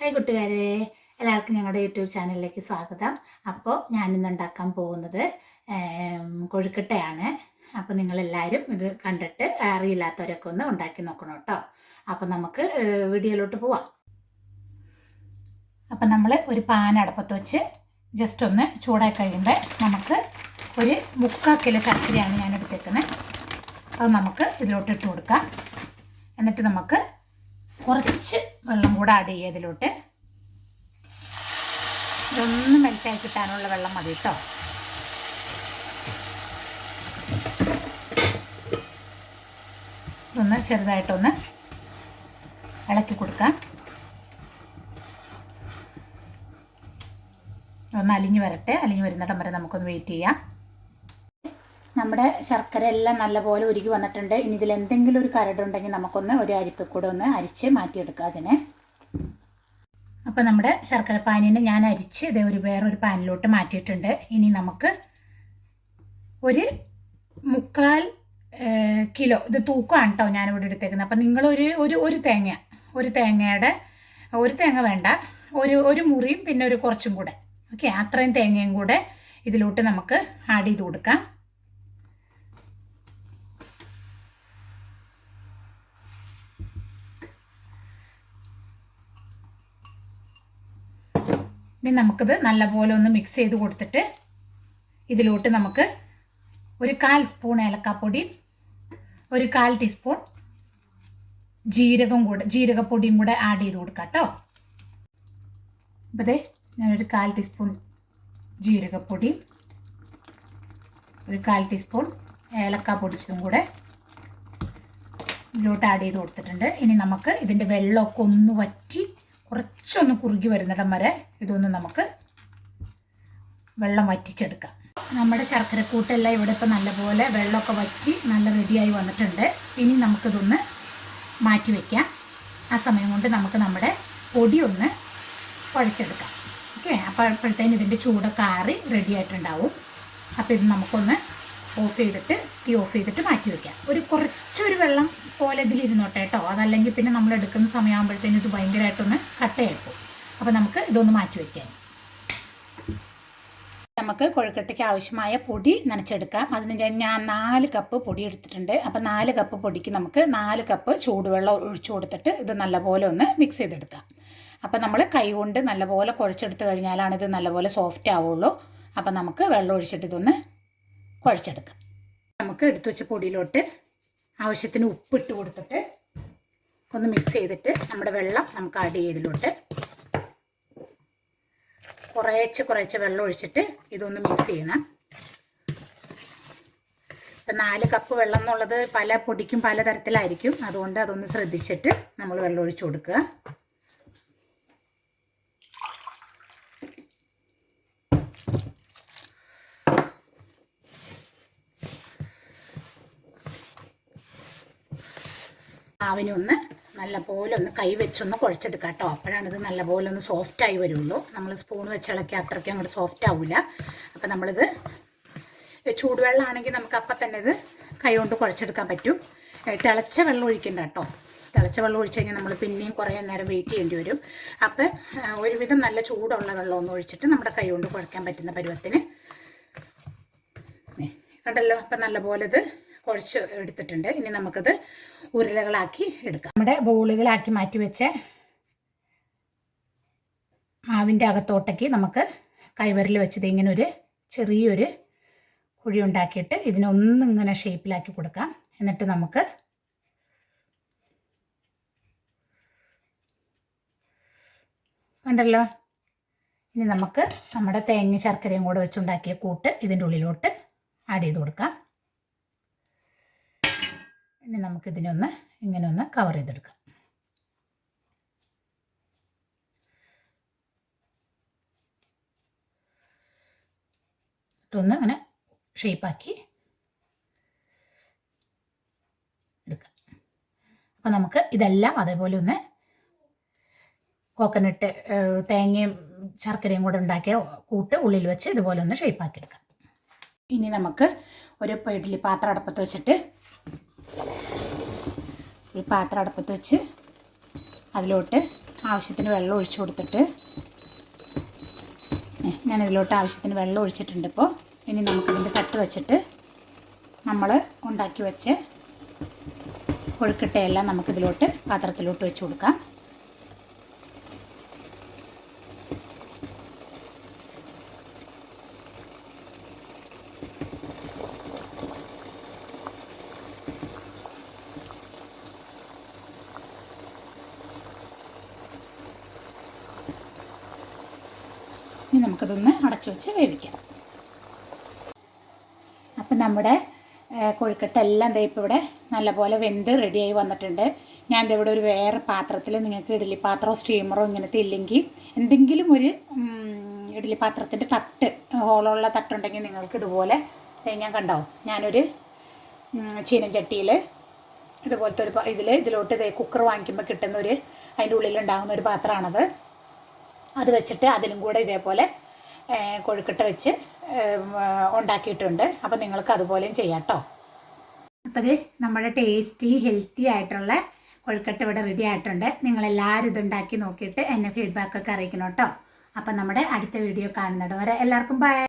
Hi കൂട്ടുകാരെ, എല്ലാവർക്കും ഞങ്ങളുടെ യൂട്യൂബ് ചാനലിലേക്ക് സ്വാഗതം. അപ്പോൾ ഞാനിന്ന് ഉണ്ടാക്കാൻ പോകുന്നത് കൊഴുക്കട്ടയാണ്. അപ്പോൾ നിങ്ങളെല്ലാവരും ഇത് കണ്ടിട്ട് അറിയില്ലാത്തവരൊക്കെ ഒന്ന് ഉണ്ടാക്കി നോക്കണം കേട്ടോ. അപ്പോൾ നമുക്ക് വീഡിയോയിലോട്ട് പോവാം. അപ്പം നമ്മൾ ഒരു പാൻ അടുപ്പത്ത് വെച്ച് ജസ്റ്റ് ഒന്ന് ചൂടായി കഴിയുമ്പോൾ നമുക്ക് ഒരു 3/4 കിലോ ശർക്കരയാണ് ഞാൻ എടുത്തേക്കുന്നത്. അത് നമുക്ക് ഇതിലോട്ട് ഇട്ട് കൊടുക്കാം. എന്നിട്ട് നമുക്ക് കുറച്ച് വെള്ളം കൂടെ ആഡ് ചെയ്യുക ഇതിലോട്ട്. ഇതൊന്ന് മെൽറ്റായി കിട്ടാനുള്ള വെള്ളം മതി കേട്ടോ. ഇതൊന്ന് ചെറുതായിട്ടൊന്ന് ഇളക്കി കൊടുക്കാം. ഒന്ന് അലിഞ്ഞു വരട്ടെ. അലിഞ്ഞു വരുന്നിടം വരെ നമുക്കൊന്ന് വെയിറ്റ് ചെയ്യാം. നമ്മുടെ ശർക്കര എല്ലാം നല്ലപോലെ ഉരുകി വന്നിട്ടുണ്ട്. ഇനി ഇതിൽ എന്തെങ്കിലും ഒരു കരടുണ്ടെങ്കിൽ നമുക്കൊന്ന് ഒരു അരിപ്പക്കൂടെ ഒന്ന് അരിച്ച് മാറ്റിയെടുക്കുക അതിനെ. അപ്പോൾ നമ്മുടെ ശർക്കര പാനിനെ ഞാൻ അരിച്ച് ഇതേ വേറൊരു പാനിലോട്ട് മാറ്റിയിട്ടുണ്ട്. ഇനി നമുക്ക് ഒരു 3/4 കിലോ ഇത് തൂക്കമാണ് കേട്ടോ ഞാനിവിടെ എടുത്തേക്കുന്നത്. അപ്പം നിങ്ങൾ ഒരു തേങ്ങയുടെ ഒരു തേങ്ങ വേണ്ട, ഒരു മുറിയും പിന്നെ ഒരു കുറച്ചും കൂടെ, ഓക്കെ, അത്രയും തേങ്ങയും കൂടെ ഇതിലോട്ട് നമുക്ക് ആഡ് ചെയ്ത് കൊടുക്കാം. ഇനി നമുക്കിത് നല്ലപോലെ ഒന്ന് മിക്സ് ചെയ്ത് കൊടുത്തിട്ട് ഇതിലോട്ട് നമുക്ക് ഒരു 1/4 സ്പൂൺ ഏലക്കാപ്പൊടി, ഒരു 1/4 ടീസ്പൂൺ ജീരകപ്പൊടിയും കൂടെ ആഡ് ചെയ്ത് കൊടുക്കാം കേട്ടോ. അപ്പോൾ ദേ ഞാനൊരു 1/4 ടീസ്പൂൺ ജീരകപ്പൊടി, ഒരു 1/4 ടീസ്പൂൺ ഏലക്ക പൊടിച്ചതും കൂടെ ഇതിലോട്ട് ആഡ് ചെയ്ത് കൊടുത്തിട്ടുണ്ട്. ഇനി നമുക്ക് ഇതിൻ്റെ വെള്ളമൊക്കെ ഒന്ന് വറ്റി കുറച്ചൊന്ന് കുറുകി വരുന്നിടം വരെ ഇതൊന്ന് നമുക്ക് വെള്ളം വറ്റിച്ചെടുക്കാം. നമ്മുടെ ശർക്കരക്കൂട്ടെല്ലാം ഇവിടെ ഇപ്പോൾ നല്ലപോലെ വെള്ളമൊക്കെ വറ്റി നല്ല റെഡിയായി വന്നിട്ടുണ്ട്. ഇനി നമുക്കിതൊന്ന് മാറ്റി വയ്ക്കാം. ആ സമയം കൊണ്ട് നമുക്ക് നമ്മുടെ പൊടി ഒന്ന് കുഴച്ചെടുക്കാം. ഓക്കെ, അപ്പോൾ അപ്പോഴത്തേനും ഇതിൻ്റെ ചൂടൊക്കെ ആറി റെഡി ആയിട്ടുണ്ടാവും. അപ്പോൾ ഇത് നമുക്കൊന്ന് തീ ഓഫ് ചെയ്തിട്ട് മാറ്റി വയ്ക്കാം. കുറച്ചൊരു വെള്ളം പോലെ ഇതിലിരുന്നോട്ടെ കേട്ടോ. അതല്ലെങ്കിൽ പിന്നെ നമ്മൾ എടുക്കുന്ന സമയമാകുമ്പോഴത്തേനും ഇത് ഭയങ്കരമായിട്ടൊന്ന് കട്ടയായിപ്പോൾ. അപ്പോൾ നമുക്ക് ഇതൊന്ന് മാറ്റി വയ്ക്കാം. നമുക്ക് കൊഴുക്കട്ടയ്ക്ക് ആവശ്യമായ പൊടി നനച്ചെടുക്കാം. അതിന് ഞാൻ 4 കപ്പ് പൊടി എടുത്തിട്ടുണ്ട്. അപ്പോൾ 4 കപ്പ് പൊടിക്ക് നമുക്ക് 4 കപ്പ് ചൂടുവെള്ളം ഒഴിച്ചു കൊടുത്തിട്ട് ഇത് നല്ലപോലെ ഒന്ന് മിക്സ് ചെയ്തെടുക്കാം. അപ്പോൾ നമ്മൾ കൈ കൊണ്ട് നല്ലപോലെ കുഴച്ചെടുത്ത് കഴിഞ്ഞാലാണ് ഇത് നല്ലപോലെ സോഫ്റ്റ് ആവുള്ളൂ. അപ്പോൾ നമുക്ക് വെള്ളം ഒഴിച്ചിട്ട് ഇതൊന്ന് കുഴച്ചെടുക്കാം. നമുക്ക് എടുത്തു വെച്ച പൊടിയിലോട്ട് ആവശ്യത്തിന് ഉപ്പിട്ട് കൊടുത്തിട്ട് ഒന്ന് മിക്സ് ചെയ്തിട്ട് നമ്മുടെ വെള്ളം നമുക്ക് ആഡ് ചെയ്തതിലോട്ട് കുറേശ്ശെ വെള്ളം ഒഴിച്ചിട്ട് ഇതൊന്ന് മിക്സ് ചെയ്യണം. ഇപ്പം 4 കപ്പ് വെള്ളം എന്നുള്ളത് പല പൊടിക്കും പല തരത്തിലായിരിക്കും. അതുകൊണ്ട് അതൊന്ന് ശ്രദ്ധിച്ചിട്ട് നമ്മൾ വെള്ളം ഒഴിച്ചു കൊടുക്കുക. മാവിനൊന്ന് നല്ലപോലെ ഒന്ന് കൈ വെച്ചൊന്ന് കുഴച്ചെടുക്കാം കേട്ടോ. അപ്പോഴാണ് ഇത് നല്ലപോലെ ഒന്ന് സോഫ്റ്റായി വരുള്ളൂ. നമ്മൾ സ്പൂൺ വെച്ചിളക്കി അത്രയ്ക്ക് അങ്ങോട്ട് സോഫ്റ്റ് ആവില്ല. അപ്പോൾ നമ്മളിത് ചൂടുവെള്ളമാണെങ്കിൽ നമുക്ക് അപ്പം തന്നെ ഇത് കൈ കൊണ്ട് കുഴച്ചെടുക്കാൻ പറ്റും. തിളച്ച വെള്ളം ഒഴിക്കണ്ട കേട്ടോ. തിളച്ച വെള്ളം ഒഴിച്ച് കഴിഞ്ഞാൽ നമ്മൾ പിന്നെയും കുറേ നേരം വെയിറ്റ് ചെയ്യേണ്ടി വരും. അപ്പം ഒരുവിധം നല്ല ചൂടുള്ള വെള്ളമൊന്നും ഒഴിച്ചിട്ട് നമ്മുടെ കൈ കൊണ്ട് കുഴക്കാൻ പറ്റുന്ന പരുവത്തിന് കണ്ടല്ലോ. അപ്പം നല്ലപോലെ ഇത് കുഴച്ച് എടുത്തിട്ടുണ്ട്. ഇനി നമുക്കത് ഉരുളകളാക്കി എടുക്കാം. നമ്മുടെ ബോളുകളാക്കി മാറ്റി വെച്ച മാവിൻ്റെ അകത്തോട്ടേക്ക് നമുക്ക് കൈവിരൽ വെച്ചത് ഇങ്ങനെ ഒരു ചെറിയൊരു കുഴി ഉണ്ടാക്കിയിട്ട് ഇതിനൊന്നിങ്ങനെ ഷേപ്പിലാക്കി കൊടുക്കാം. എന്നിട്ട് നമുക്ക് കണ്ടല്ലോ. ഇനി നമുക്ക് നമ്മുടെ തേങ്ങ ശർക്കരയും കൂടെ വെച്ചുണ്ടാക്കിയ കൂട്ട് ഇതിൻ്റെ ഉള്ളിലോട്ട് ആഡ് ചെയ്ത് കൊടുക്കാം. ഇനി നമുക്കിതിനൊന്ന് ഇങ്ങനെ ഒന്ന് കവർ ചെയ്തെടുക്കാം. ഇട്ടൊന്ന് അങ്ങനെ ഷേപ്പാക്കി എടുക്കാം. അപ്പോൾ നമുക്ക് ഇതെല്ലാം അതേപോലെ ഒന്ന് കോക്കനട്ട് തേങ്ങയും ശർക്കരയും കൂടെ ഉണ്ടാക്കിയ കൂട്ട് ഉള്ളിൽ വെച്ച് ഇതുപോലെ ഒന്ന് ഷേപ്പാക്കി എടുക്കാം. ഇനി നമുക്ക് ഒരു ഇഡ്ഡലി പാത്രം അടുപ്പത്ത് വെച്ചിട്ട് ഈ പാത്രം അടുപ്പത്ത് വെച്ച് അതിലോട്ട് ആവശ്യത്തിന് വെള്ളം ഒഴിച്ചു കൊടുത്തിട്ട് ഞാനിതിലോട്ട് ആവശ്യത്തിന് വെള്ളം ഒഴിച്ചിട്ടുണ്ട്. ഇപ്പോൾ ഇനി നമുക്കിതിൻ്റെ തട്ട് വെച്ചിട്ട് നമ്മൾ ഉണ്ടാക്കി വെച്ച് കൊഴുക്കട്ടയെല്ലാം നമുക്കിതിലോട്ട് പാത്രത്തിലോട്ട് വെച്ച് കൊടുക്കാം. ഇനി നമുക്കിതൊന്ന് അടച്ചു വെച്ച് വേവിക്കാം. അപ്പം നമ്മുടെ കൊഴുക്കട്ട എല്ലാം ദേ ഇപ്പോൾ ഇവിടെ നല്ലപോലെ വെന്ത് റെഡിയായി വന്നിട്ടുണ്ട്. ഞാൻ ദേ ഇവിടെ ഒരു വേറെ പാത്രത്തിൽ, നിങ്ങൾക്ക് ഇഡ്ഡലി പാത്രമോ സ്റ്റീമറോ ഇങ്ങനത്തെ ഇല്ലെങ്കിൽ എന്തെങ്കിലും ഒരു ഇഡ്ഡലി പാത്രത്തിൻ്റെ തട്ട്, ഹോളുള്ള തട്ടുണ്ടെങ്കിൽ നിങ്ങൾക്ക് ഇതുപോലെ ഞാൻ കണ്ടാവും, ഞാനൊരു ചീനച്ചട്ടിയിൽ ഇതുപോലത്തെ ഒരു ഇതിലോട്ട് കുക്കർ വാങ്ങിക്കുമ്പോൾ കിട്ടുന്നൊരു അതിൻ്റെ ഉള്ളിലുണ്ടാകുന്ന ഒരു പാത്രമാണത്. അത് വെച്ചിട്ട് അതിലും കൂടെ ഇതേപോലെ കൊഴുക്കട്ട വെച്ച് ഉണ്ടാക്കിയിട്ടുണ്ട്. അപ്പോൾ നിങ്ങൾക്ക് അതുപോലെയും ചെയ്യാം കേട്ടോ. അപ്പോൾ ഇത് നമ്മുടെ ടേസ്റ്റി ഹെൽത്തി ആയിട്ടുള്ള കൊഴുക്കട്ട ഇവിടെ റെഡി ആയിട്ടുണ്ട്. നിങ്ങളെല്ലാവരും ഇതുണ്ടാക്കി നോക്കിയിട്ട് എന്നെ ഫീഡ്ബാക്കൊക്കെ അറിയിക്കണം കേട്ടോ. അപ്പം നമ്മുടെ അടുത്ത വീഡിയോ കാണുന്നത് വരെ എല്ലാവർക്കും ബൈ.